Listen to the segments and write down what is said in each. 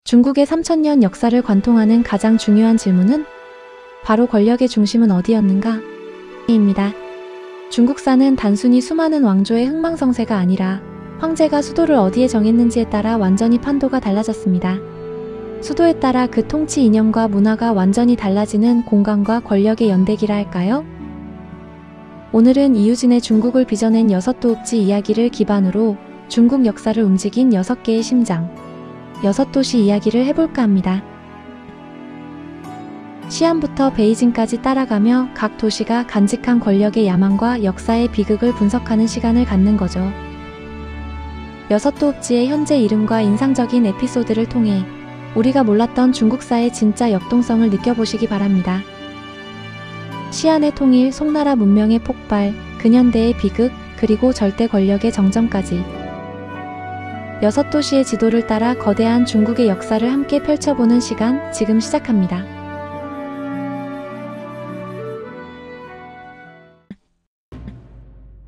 중국의 3000년 역사를 관통하는 가장 중요한 질문은 바로 권력의 중심은 어디였는가? 입니다. 중국사는 단순히 수많은 왕조의 흥망성쇠가 아니라 황제가 수도를 어디에 정했는지에 따라 완전히 판도가 달라졌습니다. 수도에 따라 그 통치 이념과 문화가 완전히 달라지는 공간과 권력의 연대기라 할까요? 오늘은 이유진의 중국을 빚어낸 6도읍지 이야기를 기반으로 중국 역사를 움직인 6개의 심장, 6도시 이야기를 해볼까 합니다. 시안부터 베이징까지 따라가며 각 도시가 간직한 권력의 야망과 역사의 비극을 분석하는 시간을 갖는 거죠. 6도읍지의 현재 이름과 인상적인 에피소드를 통해 우리가 몰랐던 중국사의 진짜 역동성을 느껴보시기 바랍니다. 시안의 통일, 송나라 문명의 폭발, 근현대의 비극, 그리고 절대 권력의 정점까지 6도시의 지도를 따라 거대한 중국의 역사를 함께 펼쳐보는 시간, 지금 시작합니다.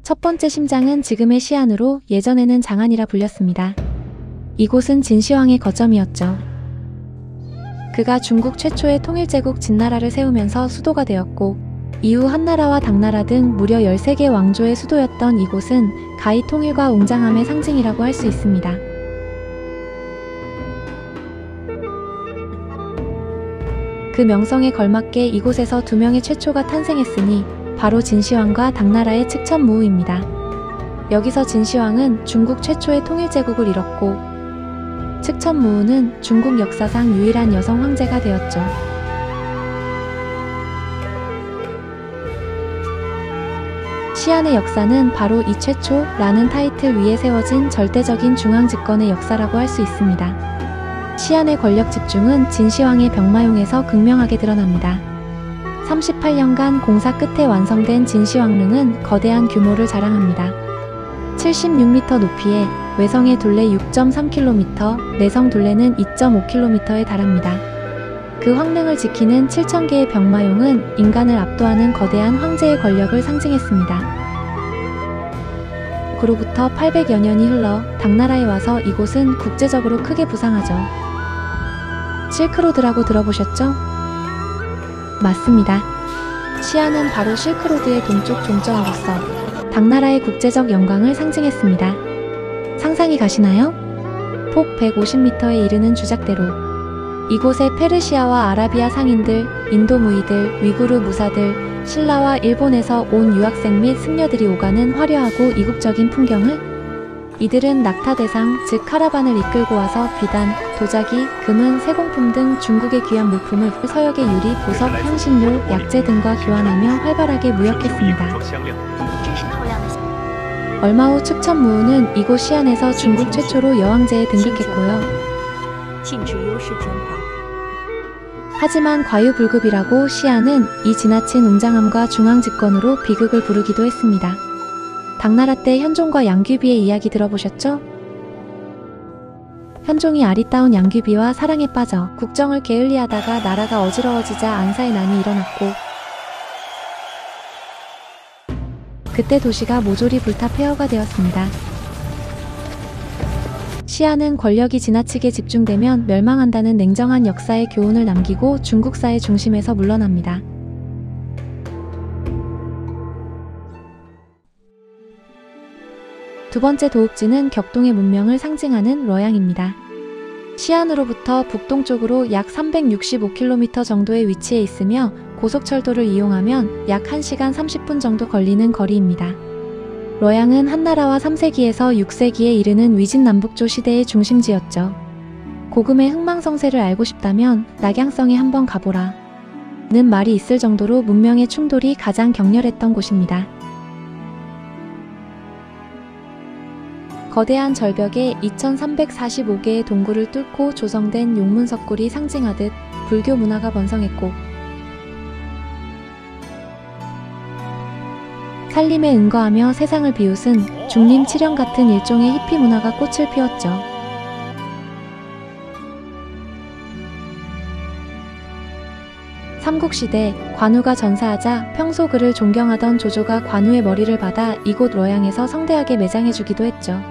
첫 번째 심장은 지금의 시안으로 예전에는 장안이라 불렸습니다. 이곳은 진시황의 거점이었죠. 그가 중국 최초의 통일제국 진나라를 세우면서 수도가 되었고 이후 한나라와 당나라 등 무려 13개 왕조의 수도였던 이곳은 가히 통일과 웅장함의 상징이라고 할 수 있습니다. 그 명성에 걸맞게 이곳에서 2명의 최초가 탄생했으니 바로 진시황과 당나라의 측천무후입니다. 여기서 진시황은 중국 최초의 통일제국을 이뤘고 측천무후는 중국 역사상 유일한 여성 황제가 되었죠. 시안의 역사는 바로 이 최초라는 타이틀 위에 세워진 절대적인 중앙집권의 역사라고 할 수 있습니다. 시안의 권력 집중은 진시황의 병마용에서 극명하게 드러납니다. 38년간 공사 끝에 완성된 진시황릉은 거대한 규모를 자랑합니다. 76m 높이에 외성의 둘레 6.3km, 내성 둘레는 2.5km에 달합니다. 그 황릉을 지키는 7000개의 병마용은 인간을 압도하는 거대한 황제의 권력을 상징했습니다. 그로부터 800여 년이 흘러 당나라에 와서 이곳은 국제적으로 크게 부상하죠. 실크로드라고 들어보셨죠? 맞습니다. 시안은 바로 실크로드의 동쪽 종점으로서 당나라의 국제적 영광을 상징했습니다. 상상이 가시나요? 폭 150m에 이르는 주작대로 이곳에 페르시아와 아라비아 상인들, 인도 무이들, 위구르 무사들, 신라와 일본에서 온 유학생 및 승려들이 오가는 화려하고 이국적인 풍경을 이들은 낙타대상, 즉 카라반을 이끌고 와서 비단, 도자기, 금은, 세공품 등 중국의 귀한 물품을 서역의 유리, 보석, 향신료, 약재 등과 교환하며 활발하게 무역했습니다. 얼마 후 측천무후는 이곳 시안에서 중국 최초로 여왕제에 등극했고요. 하지만 과유불급이라고 시안은 이 지나친 웅장함과 중앙집권으로 비극을 부르기도 했습니다. 당나라 때 현종과 양귀비의 이야기 들어보셨죠? 현종이 아리따운 양귀비와 사랑에 빠져 국정을 게을리하다가 나라가 어지러워지자 안사의 난이 일어났고 그때 도시가 모조리 불타 폐허가 되었습니다. 시안은 권력이 지나치게 집중되면 멸망한다는 냉정한 역사의 교훈을 남기고 중국사의 중심에서 물러납니다. 두 번째 도읍지는 격동의 문명을 상징하는 러양입니다. 시안으로부터 북동쪽으로 약 365km 정도의 위치에 있으며 고속철도를 이용하면 약 1시간 30분 정도 걸리는 거리입니다. 러양은 한나라와 3세기에서 6세기에 이르는 위진남북조 시대의 중심지였죠. 고금의 흥망성쇠를 알고 싶다면 낙양성에 한번 가보라 는 말이 있을 정도로 문명의 충돌이 가장 격렬했던 곳입니다. 거대한 절벽에 2345개의 동굴을 뚫고 조성된 용문석굴이 상징하듯 불교 문화가 번성했고 살림에 은거하며 세상을 비웃은 중림 칠형 같은 일종의 히피 문화가 꽃을 피웠죠. 삼국시대 관우가 전사하자 평소 그를 존경하던 조조가 관우의 머리를 받아 이곳 러양에서 성대하게 매장해주기도 했죠.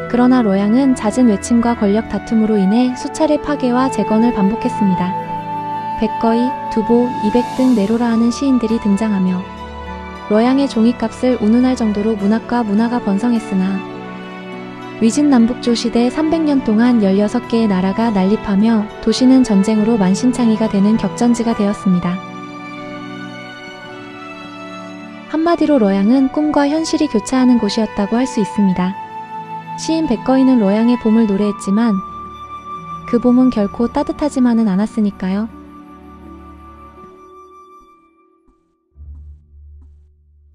그러나 뤄양은 잦은 외침과 권력 다툼으로 인해 수차례 파괴와 재건을 반복했습니다. 백거이, 두보, 이백 등 네로라 하는 시인들이 등장하며 뤄양의 종이값을 운운할 정도로 문학과 문화가 번성했으나 위진남북조 시대 300년 동안 16개의 나라가 난립하며 도시는 전쟁으로 만신창이가 되는 격전지가 되었습니다. 한마디로 뤄양은 꿈과 현실이 교차하는 곳이었다고 할 수 있습니다. 시인 백거이는 뤄양의 봄을 노래했지만 그 봄은 결코 따뜻하지만은 않았으니까요.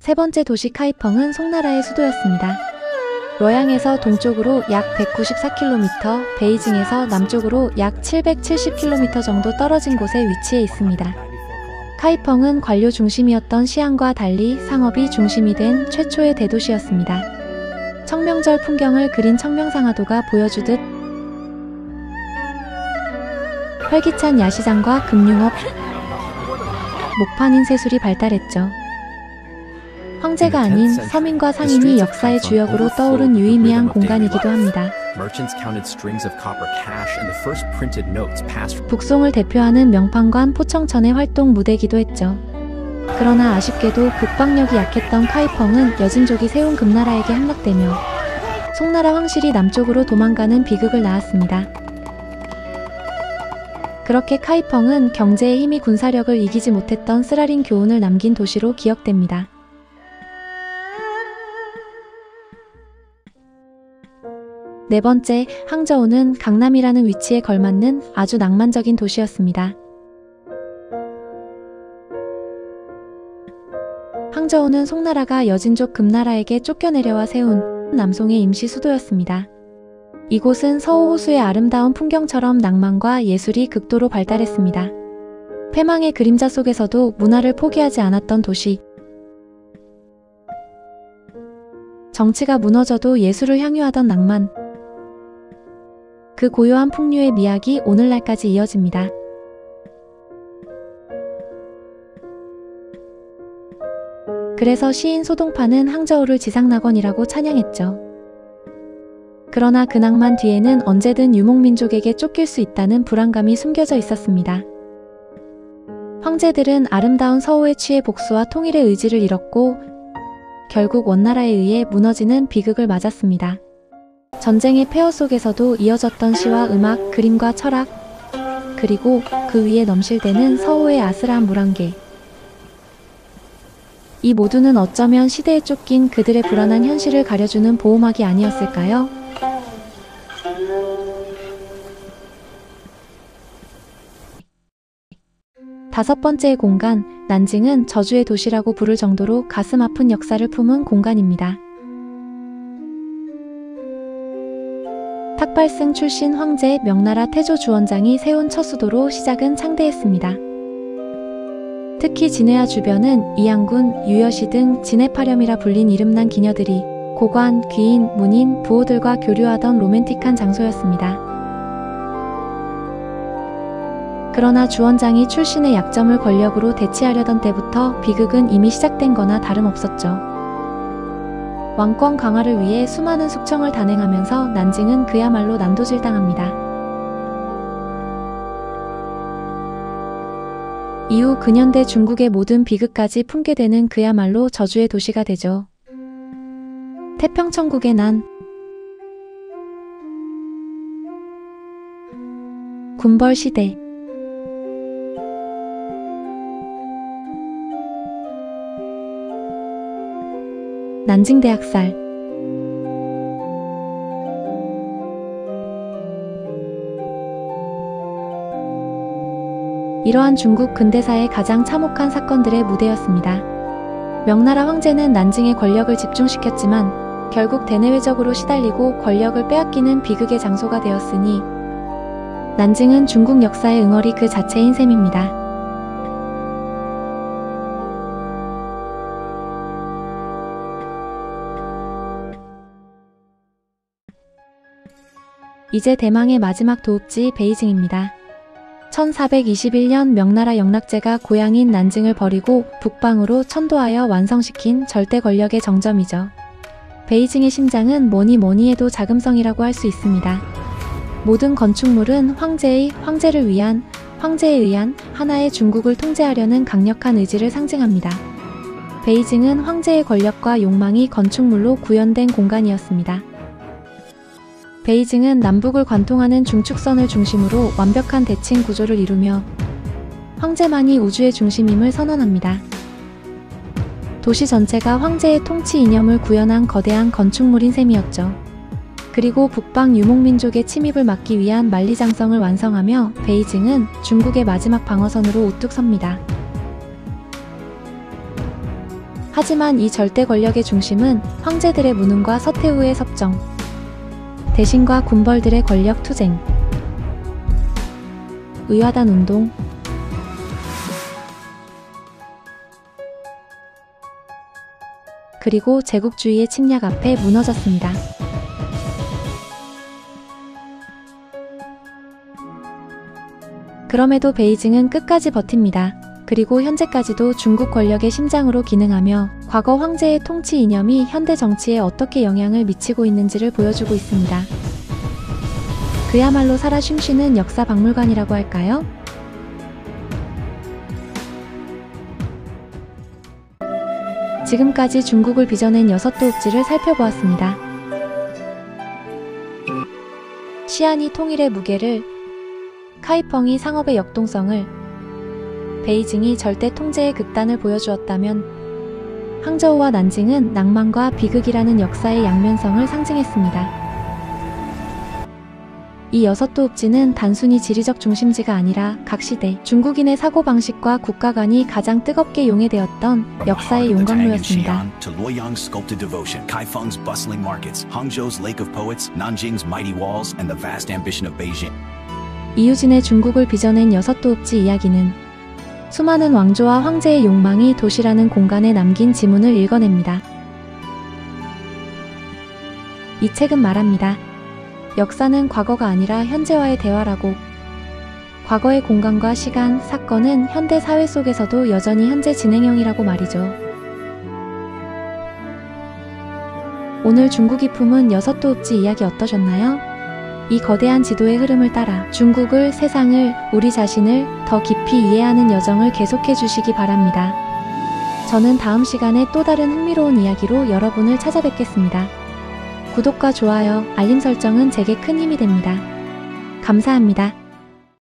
세 번째 도시 카이펑은 송나라의 수도였습니다. 뤄양에서 동쪽으로 약 194km, 베이징에서 남쪽으로 약 770km 정도 떨어진 곳에 위치해 있습니다. 카이펑은 관료 중심이었던 시안과 달리 상업이 중심이 된 최초의 대도시였습니다. 청명절 풍경을 그린 청명상화도가 보여주듯 활기찬 야시장과 금융업, 목판인 세술이 발달했죠. 황제가 아닌 서민과 상인이 역사의 주역으로 떠오른 유의미한 공간이기도 합니다. 북송을 대표하는 명판관 포청천의 활동 무대이기도 했죠. 그러나 아쉽게도 국방력이 약했던 카이펑은 여진족이 세운 금나라에게 함락되며 송나라 황실이 남쪽으로 도망가는 비극을 낳았습니다. 그렇게 카이펑은 경제의 힘이 군사력을 이기지 못했던 쓰라린 교훈을 남긴 도시로 기억됩니다. 네 번째, 항저우는 강남이라는 위치에 걸맞는 아주 낭만적인 도시였습니다. 항저우는 송나라가 여진족 금나라에게 쫓겨내려와 세운 남송의 임시 수도였습니다. 이곳은 서호 호수의 아름다운 풍경처럼 낭만과 예술이 극도로 발달했습니다. 패망의 그림자 속에서도 문화를 포기하지 않았던 도시. 정치가 무너져도 예술을 향유하던 낭만. 그 고요한 풍류의 미학이 오늘날까지 이어집니다. 그래서 시인 소동파는 항저우를 지상낙원이라고 찬양했죠. 그러나 그 낭만 뒤에는 언제든 유목민족에게 쫓길 수 있다는 불안감이 숨겨져 있었습니다. 황제들은 아름다운 서호에 취해 복수와 통일의 의지를 잃었고 결국 원나라에 의해 무너지는 비극을 맞았습니다. 전쟁의 폐허 속에서도 이어졌던 시와 음악, 그림과 철학, 그리고 그 위에 넘실대는 서호의 아슬한 물안개. 이 모두는 어쩌면 시대에 쫓긴 그들의 불안한 현실을 가려주는 보호막이 아니었을까요? 다섯 번째의 공간, 난징은 저주의 도시라고 부를 정도로 가슴 아픈 역사를 품은 공간입니다. 탁발승 출신 황제 명나라 태조 주원장이 세운 첫 수도로 시작은 창대했습니다. 특히 진해아 주변은 이양군, 유여시 등 진해파렴이라 불린 이름난 기녀들이 고관, 귀인, 문인, 부호들과 교류하던 로맨틱한 장소였습니다. 그러나 주원장이 출신의 약점을 권력으로 대체하려던 때부터 비극은 이미 시작된 거나 다름없었죠. 왕권 강화를 위해 수많은 숙청을 단행하면서 난징은 그야말로 난도질당합니다. 이후 근현대 중국의 모든 비극까지 품게 되는 그야말로 저주의 도시가 되죠. 태평천국의 난, 군벌시대. 난징대학살. 이러한 중국 근대사의 가장 참혹한 사건들의 무대였습니다. 명나라 황제는 난징에 권력을 집중시켰지만 결국 대내외적으로 시달리고 권력을 빼앗기는 비극의 장소가 되었으니 난징은 중국 역사의 응어리 그 자체인 셈입니다. 이제 대망의 마지막 도읍지 베이징입니다. 1421년 명나라 영락제가 고향인 난징을 버리고 북방으로 천도하여 완성시킨 절대 권력의 정점이죠. 베이징의 심장은 뭐니 뭐니 해도 자금성이라고 할 수 있습니다. 모든 건축물은 황제를 위한, 황제에 의한 하나의 중국을 통제하려는 강력한 의지를 상징합니다. 베이징은 황제의 권력과 욕망이 건축물로 구현된 공간이었습니다. 베이징은 남북을 관통하는 중축선을 중심으로 완벽한 대칭 구조를 이루며 황제만이 우주의 중심임을 선언합니다. 도시 전체가 황제의 통치 이념을 구현한 거대한 건축물인 셈이었죠. 그리고 북방 유목민족의 침입을 막기 위한 만리장성을 완성하며 베이징은 중국의 마지막 방어선으로 우뚝 섭니다. 하지만 이 절대 권력의 중심은 황제들의 무능과 서태후의 섭정, 대신과 군벌들의 권력 투쟁, 의화단 운동, 그리고 제국주의의 침략 앞에 무너졌습니다. 그럼에도 베이징은 끝까지 버팁니다. 그리고 현재까지도 중국 권력의 심장으로 기능하며 과거 황제의 통치 이념이 현대 정치에 어떻게 영향을 미치고 있는지를 보여주고 있습니다. 그야말로 살아 숨쉬는 역사 박물관이라고 할까요? 지금까지 중국을 빚어낸 6도읍지를 살펴보았습니다. 시안이 통일의 무게를, 카이펑이 상업의 역동성을, 베이징이 절대 통제의 극단을 보여주었다면 항저우와 난징은 낭만과 비극이라는 역사의 양면성을 상징했습니다. 이 6도읍지는 단순히 지리적 중심지가 아니라 각 시대 중국인의 사고방식과 국가관이 가장 뜨겁게 용해되었던 역사의 용광로였습니다. 이유진의 중국을 빚어낸 6도읍지 이야기는 수많은 왕조와 황제의 욕망이 도시라는 공간에 남긴 지문을 읽어냅니다. 이 책은 말합니다. 역사는 과거가 아니라 현재와의 대화라고. 과거의 공간과 시간, 사건은 현대 사회 속에서도 여전히 현재 진행형이라고 말이죠. 오늘 중국이 품은 6도읍지 이야기 어떠셨나요? 이 거대한 지도의 흐름을 따라 중국을, 세상을, 우리 자신을 더 깊이 이해하는 여정을 계속해 주시기 바랍니다. 저는 다음 시간에 또 다른 흥미로운 이야기로 여러분을 찾아뵙겠습니다. 구독과 좋아요, 알림 설정은 제게 큰 힘이 됩니다. 감사합니다.